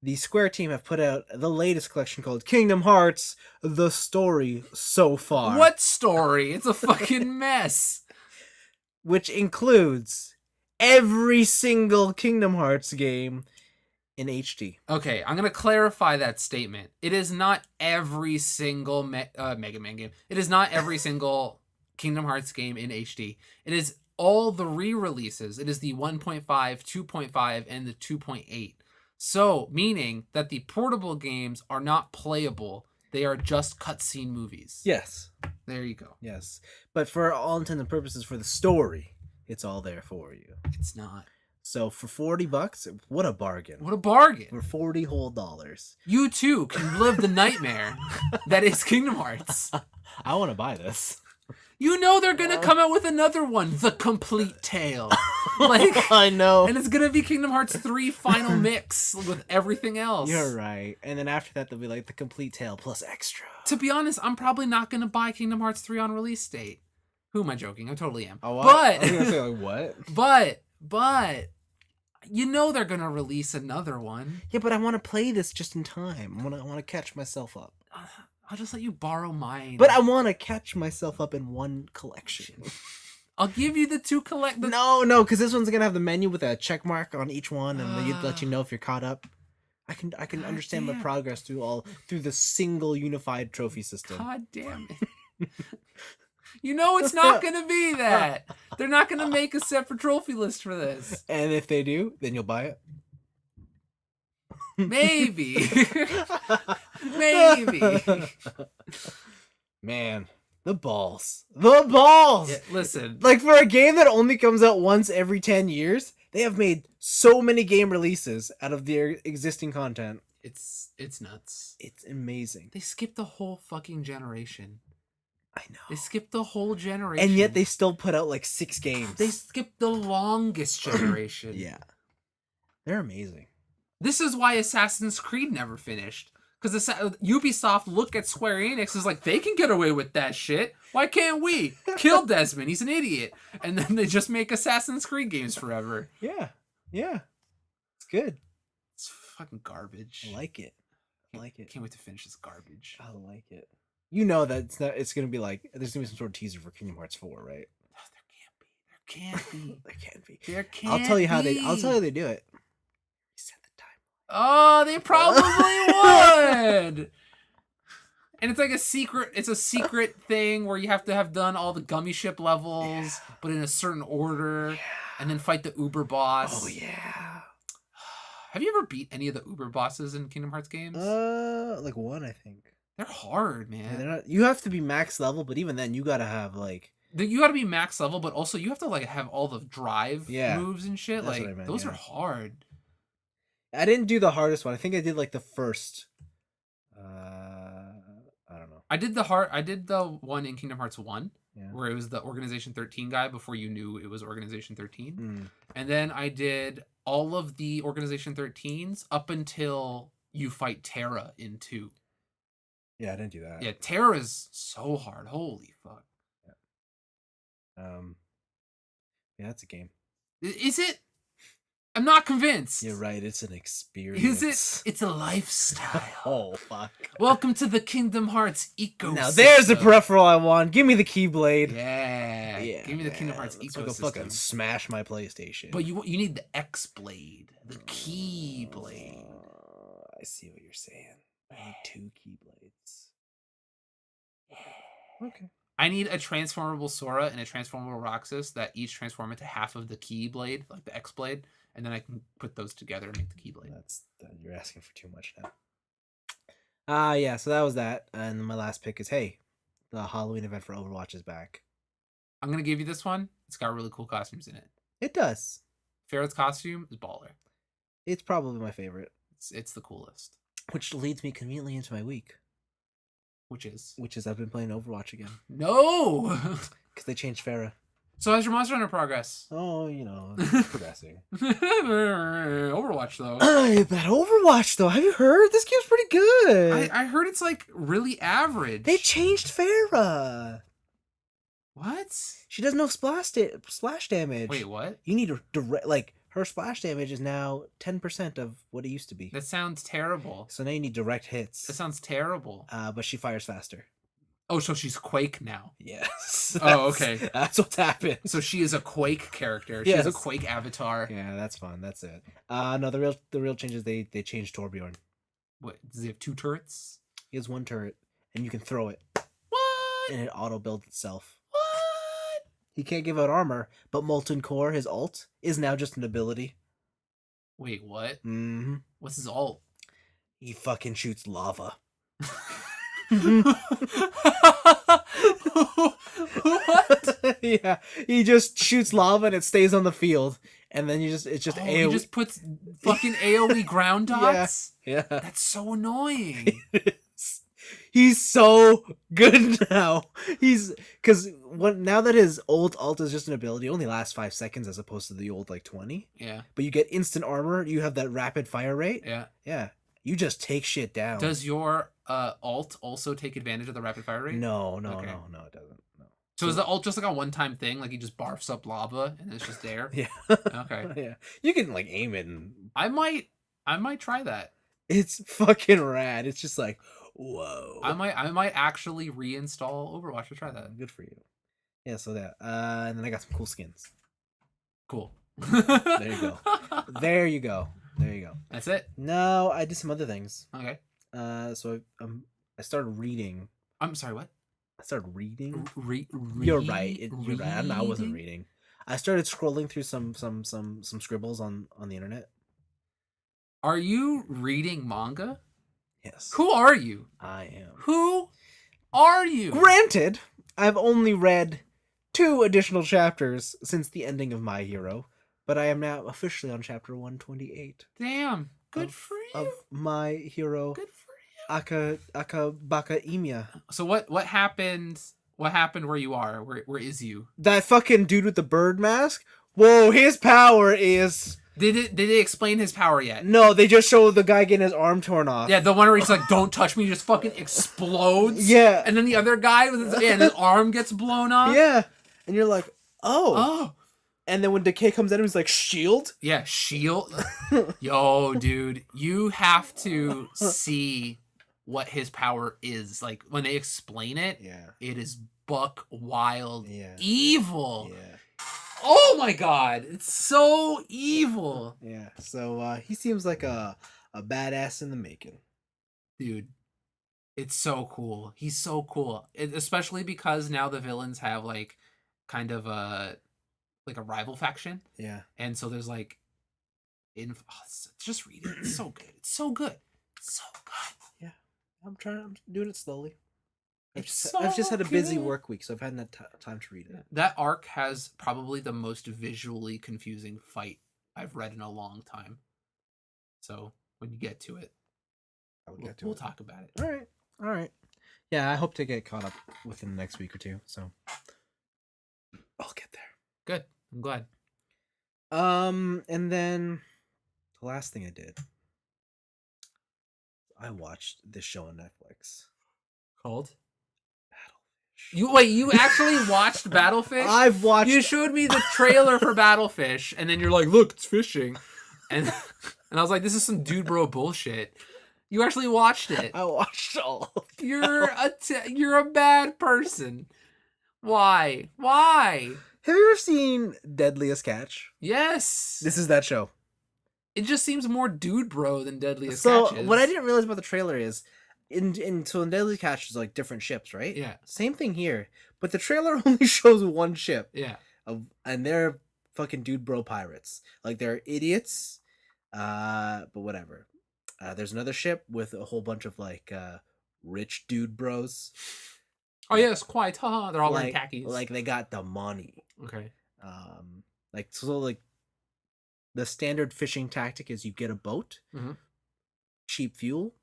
the Square team have put out the latest collection called Kingdom Hearts: The Story So Far.
What story? It's a fucking mess.
Which includes every single Kingdom Hearts game in HD.
Okay, I'm going to clarify that statement. It is not every single Mega Man game. It is not every single Kingdom Hearts game in HD. It is all the re-releases. It is the 1.5, 2.5, and the 2.8. So, meaning that the portable games are not playable. They are just cutscene movies.
Yes.
There you go.
Yes. But for all intents and purposes, for the story, it's all there for you.
It's not.
So for $40, what a bargain.
What a bargain.
For 40 whole dollars.
You too can live the nightmare that is Kingdom Hearts.
I want to buy this.
You know they're gonna come out with another one, The Complete Tale. Like,
I know.
and it's gonna be Kingdom Hearts 3 final mix with everything else.
You're right. And then after that, they'll be like the complete tale plus extra.
To be honest, I'm probably not gonna buy Kingdom Hearts 3 on release date. Who am I joking? I totally am.
Oh, I was gonna
But
say like what?
but you know they're gonna release another one.
Yeah, but I want to play this just in time. I want to catch myself up.
I'll just let you borrow mine.
But I want to catch myself up in one collection.
I'll give you the 2 collect.
No, because this one's gonna have the menu with a check mark on each one, and they let you know if you're caught up. I can
God
understand my
damn.
progress through the single unified trophy system.
God damn it. You know it's not gonna be that. They're not gonna make a separate trophy list for this.
And if they do, then you'll buy it.
Maybe. Maybe.
Man, the balls. The balls!
Yeah, listen.
Like, for a game that only comes out once every 10 years, they have made so many game releases out of their existing content.
It's nuts.
It's amazing.
They skipped the whole fucking generation.
I know.
They skipped the whole generation.
And yet they still put out like 6 games.
They skipped the longest generation.
Yeah. They're amazing.
This is why Assassin's Creed never finished. Because Ubisoft looked at Square Enix is like, they can get away with that shit. Why can't we? Kill Desmond. He's an idiot. And then they just make Assassin's Creed games forever.
Yeah. Yeah. It's good.
It's fucking garbage.
I like it. I like it.
Can't wait to finish this garbage.
I like it. You know that it's gonna be like there's gonna be some sort of teaser for Kingdom Hearts 4, right?
There can't be.
There can't be.
There can't
I'll tell you how
be.
I'll tell you how they do it. Set the time.
Oh, they probably would. And it's like a secret. It's a secret thing where you have to have done all the gummy ship levels, but in a certain order, and then fight the Uber boss.
Oh yeah.
Have you ever beat any of the Uber bosses in Kingdom Hearts games?
Like one, I think.
They're hard,
Yeah,
man.
they're not. You have to be max level, but even then, you gotta have like.
You got to be max level, but also you have to like have all the drive
Yeah,
moves and shit.
that's
Like
what I meant,
those
yeah.
are hard.
I didn't do the hardest one. I think I did like the first. I don't know.
I did the one in Kingdom Hearts 1
Yeah.
where it was the Organization 13 guy before you knew it was Organization 13.
Mm.
And then I did all of the Organization 13s up until you fight Terra in 2.
Yeah, I didn't do that.
Yeah, Terra's so hard. Holy fuck.
Yeah, that's a game.
Is it? I'm not convinced.
You're right. It's an experience.
Is it? It's a lifestyle.
Oh fuck.
Welcome to the Kingdom Hearts ecosystem.
Now there's the peripheral I want. Give me the Keyblade.
Yeah.
Yeah.
Give me the Kingdom Hearts
Let's go
ecosystem.
fucking smash my PlayStation.
But you need the X Blade, the Key Blade.
I see what you're saying. I need 2 Keyblades. Okay.
I need a transformable Sora and a transformable Roxas that each transform into half of the Key Blade, like the X Blade, and then I can put those together and make the Key Blade.
You're asking for too much now. Yeah, so that was that. And my last pick is, hey, the Halloween event for Overwatch is back.
I'm going to give you this one. It's got really cool costumes in it.
It does.
Farrah's costume is baller.
It's probably my favorite.
It's the coolest.
Which leads me conveniently into my week.
Which is
I've been playing Overwatch again.
No!
Because they changed Farrah.
So how's your Monster Hunter progress?
Oh, it's progressing.
Overwatch, though.
That Overwatch, though. Have you heard? This game's pretty good.
I heard it's, like, really average.
They changed Farrah.
What?
She does no splash damage.
Wait, what?
You need a direct... Like, her splash damage is now 10% of what it used to be.
That sounds terrible.
So now you need direct hits.
That sounds terrible.
But she fires faster.
Oh, so she's Quake now.
Yes.
Oh, okay.
That's what's happened.
So she is a Quake character. She
Yes.
is a Quake avatar.
Yeah, that's fun. That's it. No, the real change is they changed Torbjorn.
What? Does he have 2 turrets?
He has 1 turret, and you can throw it,
What?
and it auto builds itself.
What?
He can't give out armor, but Molten Core, his ult, is now just an ability.
Wait, what?
Mm-hmm.
What's his ult?
He fucking shoots lava.
What?
Yeah, he just shoots lava and it stays on the field, and then it's just
Oh,
AoE.
he just puts fucking AoE ground dots?
Yeah.
That's so annoying.
He's so good now. Because now that his old ult is just an ability, it only lasts 5 seconds as opposed to the old like 20.
Yeah.
But you get instant armor. You have that rapid fire rate.
Yeah.
Yeah. You just take shit down.
Does your ult also take advantage of the rapid fire rate?
No,
Okay.
it doesn't. No.
So is the ult just like a one-time thing? Like he just barfs up lava and it's just there?
Yeah.
Okay.
Yeah. You can like aim it and
I might try that.
it's fucking rad. It's just like, whoa.
I might actually reinstall Overwatch to try that.
Good for you. Yeah, so that. And then I got some cool skins.
Cool.
There you go. There you go. There you go.
That's it.
No, I did some other things.
Okay.
So I started reading.
I'm sorry. What?
I started reading.
You're
right. You're right. I wasn't reading. I started scrolling through some scribbles on the internet.
Are you reading manga?
Yes.
Who are you?
I am.
Who are you?
Granted, I've only read 2 additional chapters since the ending of My Hero, but I am now officially on chapter 128
Damn. Good for you.
of My Hero
Good for you.
Akabaka Emiya.
So what happened? What happened where you are? Where is you?
That fucking dude with the bird mask? Whoa, his power is...
Did they explain his power yet?
No, they just show the guy getting his arm torn off.
Yeah, the one where he's like, "Don't touch me," just fucking explodes.
Yeah.
And then the other guy with his arm gets blown off.
Yeah. And you're like, oh.
Oh.
And then when Decay comes in, he's like, shield?
Yeah, shield. Yo, dude, you have to see what his power is. Like when they explain it,
Yeah.
it is buck wild,
Yeah.
evil.
Yeah.
Oh my god, it's so evil,
Yeah. So he seems like a badass in the making.
dude. It's so cool. He's so cool. Especially because now the villains have like kind of a rival faction.
Yeah.
And so there's like just read it. It's so good. It's so good. It's so good.
Yeah. I'm doing it slowly.
It's
I've just
so
had a busy
good.
work week, so I've had that time to read it.
That arc has probably the most visually confusing fight I've read in a long time. So when you get to it, we'll talk about it.
All right. Yeah, I hope to get caught up within the next week or two. So I'll get there.
Good. I'm glad.
And then the last thing I did, I watched this show on Netflix.
Called?
Battlefish.
You actually watched Battlefish?
I've watched.
You showed me the trailer for Battlefish, and then you're like, "Look, it's fishing," and I was like, "This is some dude bro bullshit." You actually watched it.
I watched all of them.
You're a bad person. Why? Why?
Have you ever seen Deadliest Catch?
Yes.
This is that show.
It just seems more dude bro than Deadliest
So
Catches.
what I didn't realize about the trailer is, in Deadliest Catch is like different ships, right?
Yeah.
Same thing here, but the trailer only shows one ship.
Yeah.
And they're fucking dude bro pirates. Like they're idiots. But whatever. There's another ship with a whole bunch of like rich dude bros.
Oh yes, quite. Haha. They're all wearing khakis.
Like they got the money.
Okay.
Like the standard fishing tactic is you get a boat, cheap fuel,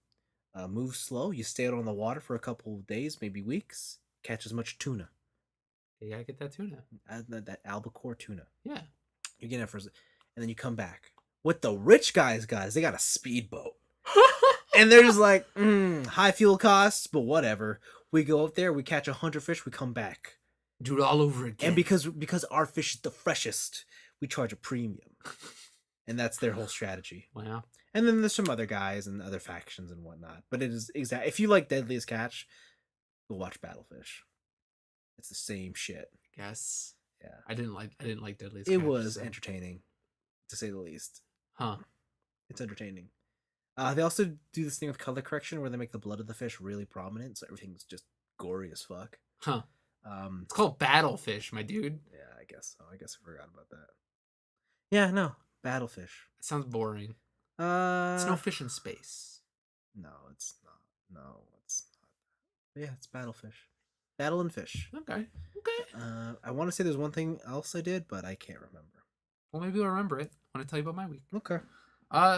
move slow. You stay out on the water for a couple of days, maybe weeks. Catch as much tuna.
You gotta get that tuna.
That albacore tuna.
Yeah.
You get it and then you come back. What the rich guys got is they got a speedboat. And they're just like, high fuel costs, but whatever. We go up there, we catch 100 fish, we come back.
Do it all over again.
And because our fish is the freshest, we charge a premium. And that's their whole strategy.
Wow.
And then there's some other guys and other factions and whatnot. But it is exact. If you like Deadliest Catch, go watch Battlefish. It's the same shit.
Guess.
Yeah.
I didn't like Deadliest
It
Catch,
was
so.
entertaining, to say the least.
Huh.
It's entertaining. They also do this thing with color correction where they make the blood of the fish really prominent, so everything's just gory as fuck.
Huh. It's called Battlefish, my dude.
Yeah, I guess so. I guess I forgot about that. Yeah, no. Battlefish.
It sounds boring.
It's
no fish in space.
No, it's not. No, it's not. Yeah, it's Battlefish. Battle and Fish.
Okay.
I want to say there's one thing else I did, but I can't remember.
Well, maybe I'll remember it when I tell you about my week.
Okay.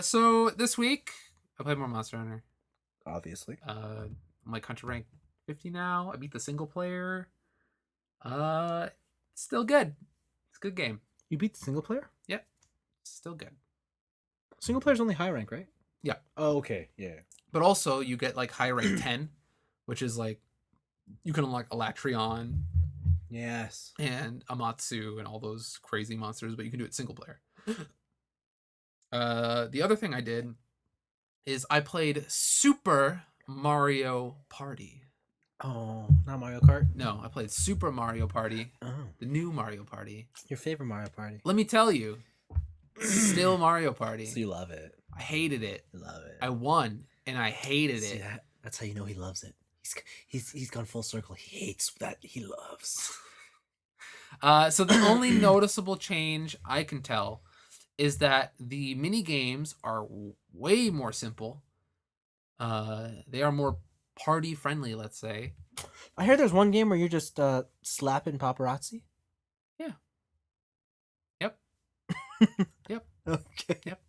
So this week I played more Monster Hunter.
Obviously.
I'm like country rank 50 now. I beat the single player. Still good. It's a good game.
You beat the single player?
Yep. Still good.
Single player's only high rank, right?
Yeah.
Oh, okay. Yeah.
But also you get like high rank 10, which is like you can unlock Elatreon.
Yes.
And Amatsu and all those crazy monsters, but you can do it single player. The other thing I did is I played Super Mario Party.
Oh, not Mario Kart?
No, I played Super Mario Party.
Oh.
The new Mario Party.
Your favorite Mario Party.
Let me tell you. Still Mario Party.
So you love it.
I hated it.
You love it.
I won and I hated
See
it.
That's how you know he loves it. He's gone full circle. He hates that he loves.
So the only noticeable change I can tell is that the mini games are way more simple. They are more party friendly, let's say.
I hear there's one game where you're just slapping paparazzi.
Yeah. Yep. Yep.
Okay.
Yep.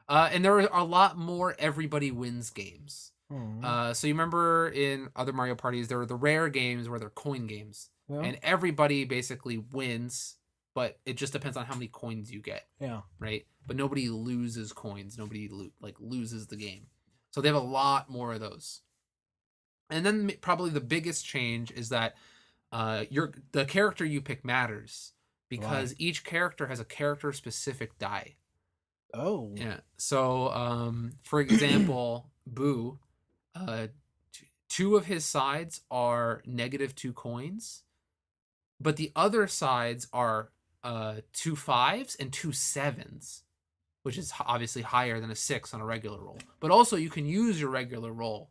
And there are a lot more everybody wins games. So you remember in other Mario parties, there are the rare games where they're coin games. Yeah. And everybody basically wins, but it just depends on how many coins you get. Yeah. Right? But nobody loses coins. Nobody loses the game. So they have a lot more of those. And then probably the biggest change is that the character you pick matters because each character has a character specific die. Oh. Yeah. So for example, Boo, 2 of his sides are -2 coins, but the other sides are 2 5s and 2 7s, which is obviously higher than a 6 on a regular roll. But also you can use your regular roll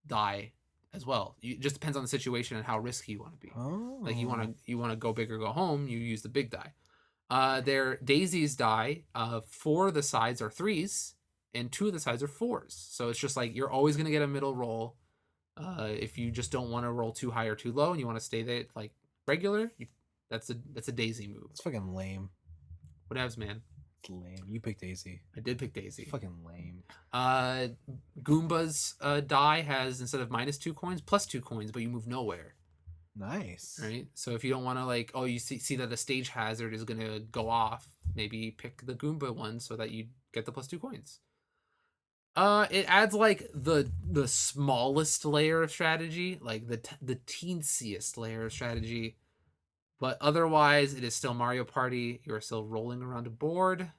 die as well. It just depends on the situation and how risky you want to be.
Oh.
Like you want to go big or go home, you use the big die. Their daisies die. 4 of the sides are 3s, and 2 of the sides are 4s. So it's just like you're always gonna get a middle roll. If you just don't want to roll too high or too low, and you want to stay there like regular, that's a daisy move.
It's fucking lame.
Whatevs, man.
It's lame. You picked Daisy.
I did pick daisy.
It's fucking lame.
Goomba's die has, instead of -2 coins, +2 coins, but you move nowhere.
Nice.
Right. So if you don't want to like, oh, you see that a stage hazard is gonna go off, maybe pick the Goomba one so that you get the +2 coins. It adds like the smallest layer of strategy, like the teensiest layer of strategy, but otherwise it is still Mario Party. You are still rolling around a board.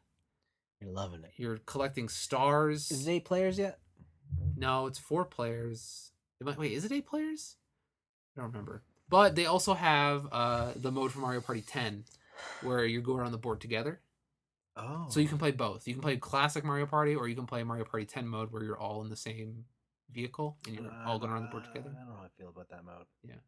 You're loving it.
You're collecting stars.
Is it 8 players yet?
No, it's 4 players. Wait, is it 8 players? I don't remember. But they also have the mode for Mario Party 10, where you go around the board together.
Oh.
So you can play both. You can play classic Mario Party, or you can play Mario Party 10 mode, where you're all in the same vehicle and you're all going around the board together.
I don't know how I feel about that mode.
Yeah.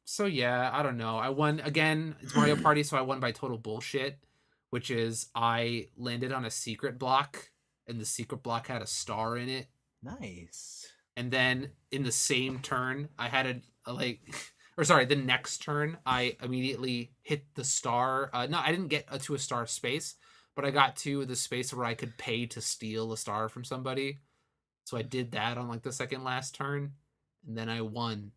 So yeah, I don't know. I won again. It's Mario Party, so I won by total bullshit, which is I landed on a secret block, and the secret block had a star in it.
Nice.
And then in the same turn, I had the next turn, I immediately hit the star. No, I didn't get to a star space, but I got to the space where I could pay to steal a star from somebody. So I did that on like the second last turn, and then I won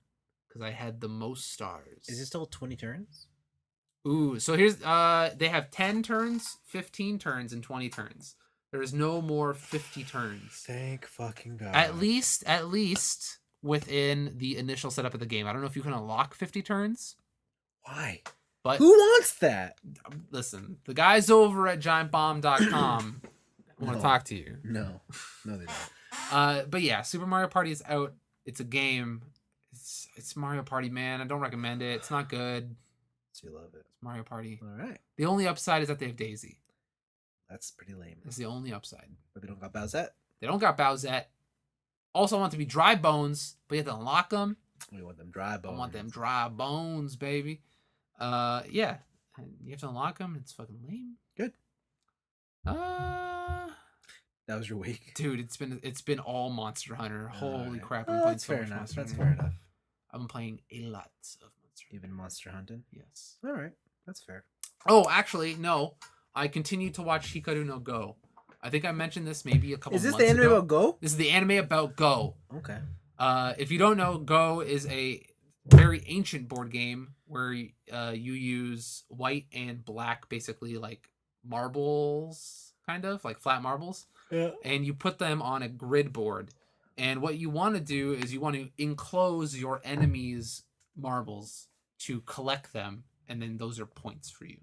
because I had the most stars.
Is it still 20 turns?
Ooh, so here's they have 10 turns, 15 turns, and 20 turns. There is no more 50 turns.
Thank fucking God.
At least within the initial setup of the game. I don't know if you can unlock 50 turns.
Why?
But
who wants that?
Listen, the guys over at giantbomb.com want to talk to you.
No, they don't.
But yeah, Super Mario Party is out. It's a game. It's Mario Party, man. I don't recommend it. It's not good.
So you love it.
It's Mario Party.
All right.
The only upside is that they have Daisy.
That's pretty lame.
That's the only upside.
But they don't got Bowsette.
They don't got Bowsette. Also, I want to be dry bones, but you have to unlock them.
We want them dry bones.
I want them dry bones, baby. Yeah. You have to unlock them. It's fucking lame.
Good.
That
was your week,
dude. It's been all Monster Hunter. Holy
right.
crap! I'm playing
That's
so
fair
much
enough.
Monster
That's
Hunter.
fair enough.
I've been playing a lot of Monster Hunter.
Even monster hunting.
Yes.
All right. That's fair.
Oh, actually, no. I continue to watch Hikaru no Go. I think I mentioned this maybe a couple months ago.
Is this the anime about Go?
This is the anime about Go.
Okay.
If you don't know, Go is a very ancient board game where you use white and black, basically like marbles, kind of like flat marbles.
Yeah.
And you put them on a grid board. And what you want to do is you want to enclose your enemy's marbles to collect them, and then those are points for you.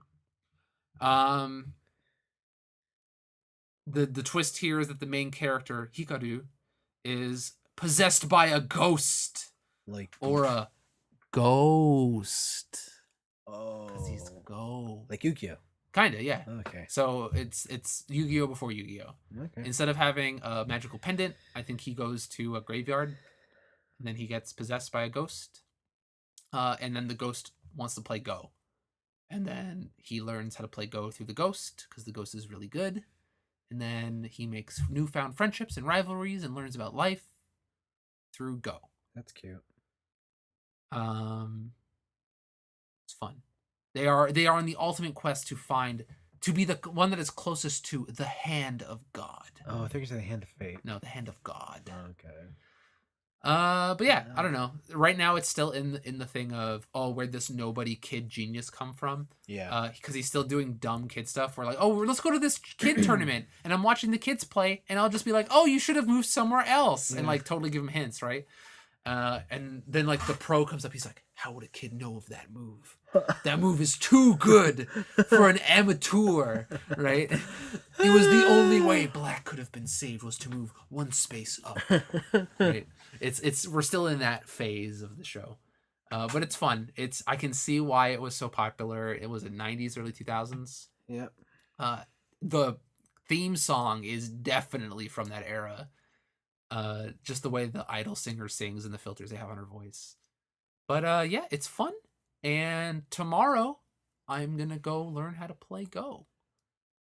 The twist here is that the main character, Hikaru, is possessed by a ghost. Or a ghost.
Oh.
Because he's Go.
Like Yu-Gi-Oh.
Kinda, yeah.
Okay.
So it's Yu-Gi-Oh before Yu-Gi-Oh.
Okay.
Instead of having a magical pendant, I think he goes to a graveyard, and then he gets possessed by a ghost. And then the ghost wants to play Go. And then he learns how to play Go through the ghost, because the ghost is really good. And then he makes newfound friendships and rivalries and learns about life through Go.
That's cute.
It's fun. They are on the ultimate quest to be the one that is closest to the hand of God.
Oh, I think you said the hand of fate.
No, the hand of God.
Okay.
But yeah, I don't know. Right now, it's still in the thing of, oh, where'd this nobody kid genius come from?
Yeah.
Because he's still doing dumb kid stuff. Where like, oh, let's go to this kid tournament, and I'm watching the kids play, and I'll just be like, oh, you should have moved somewhere else, and like totally give him hints, right? And then like the pro comes up, he's like, how would a kid know of that move? That move is too good for an amateur, right? It was the only way black could have been saved was to move one space up. Right? We're still in that phase of the show. But it's fun. I can see why it was so popular. It was in 90s, early 2000s.
Yeah.
The theme song is definitely from that era. Just the way the idol singer sings and the filters they have on her voice. But yeah, it's fun. And tomorrow I'm gonna go learn how to play Go.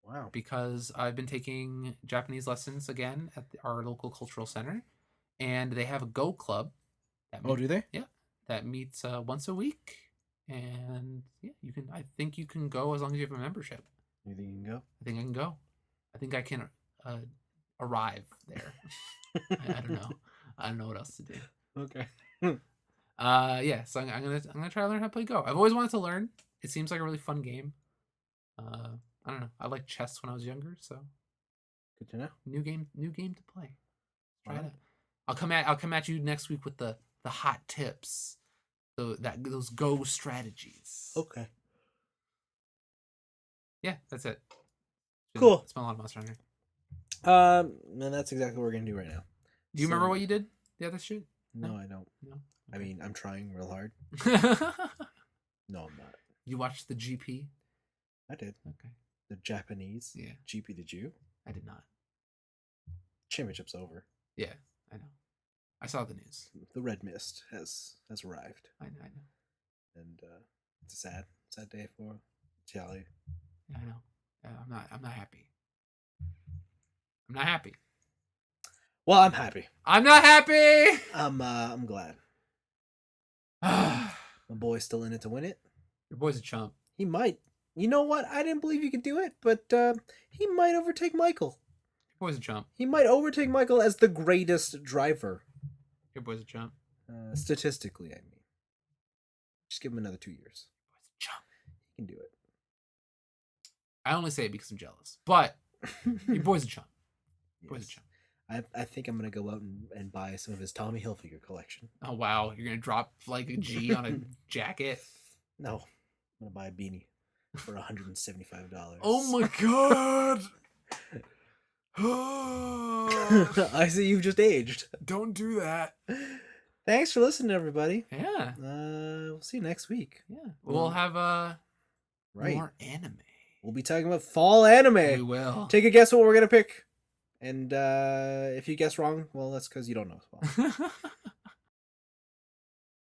Wow.
Because I've been taking Japanese lessons again at our local cultural center, and they have a Go club.
Do they?
Yeah, that meets once a week, and yeah, you can. I think you can go as long as you have a membership.
You think you can go?
I think I can go. I think I can arrive there. I don't know. I don't know what else to do.
Okay.
Yeah. So I'm gonna try to learn how to play Go. I've always wanted to learn. It seems like a really fun game. I don't know. I liked chess when I was younger, so
good to know.
New game to play. Try
Wow.
it. I'll come at you next week with the hot tips. Those Go strategies.
Okay.
Yeah, that's it.
Cool.
It's been a lot of Monster Hunter.
And that's exactly what we're gonna do right now.
Do you remember what you did the other shoot?
No, I don't.
No.
I mean, I'm trying real hard. No, I'm not.
You watched the GP?
I did.
Okay.
The Japanese.
Yeah.
GP the Jew.
I did not.
Championship's over.
Yeah, I know. I saw the news.
The red mist has arrived.
I know.
And it's a sad day for Italy.
Yeah, I know. I'm not happy. I'm not happy.
Well, I'm happy.
I'm not happy.
I'm glad.
My
My boy's still in it to win it.
Your boy's a chump.
He might. You know what? I didn't believe he could do it, but he might overtake Michael.
Your boy's a chump.
He might overtake Michael as the greatest driver.
Your boy's a chump.
Statistically, I mean. Just give him another 2 years.
Your boy's a chump.
He can do it.
I only say it because I'm jealous. But your boy's a chump. Your boy's a chump.
I think I'm going to go out and buy some of his Tommy Hilfiger collection.
Oh, wow. You're going to drop like a G on a jacket?
No. I'm going to buy a beanie for $175.
Oh my god.
I see you've just aged.
Don't do that.
Thanks for listening, everybody.
Yeah.
We'll see you next week.
Yeah. We'll have more anime.
We'll be talking about fall anime.
We will.
Take a guess what we're gonna pick. And if you guess wrong, well, that's because you don't know.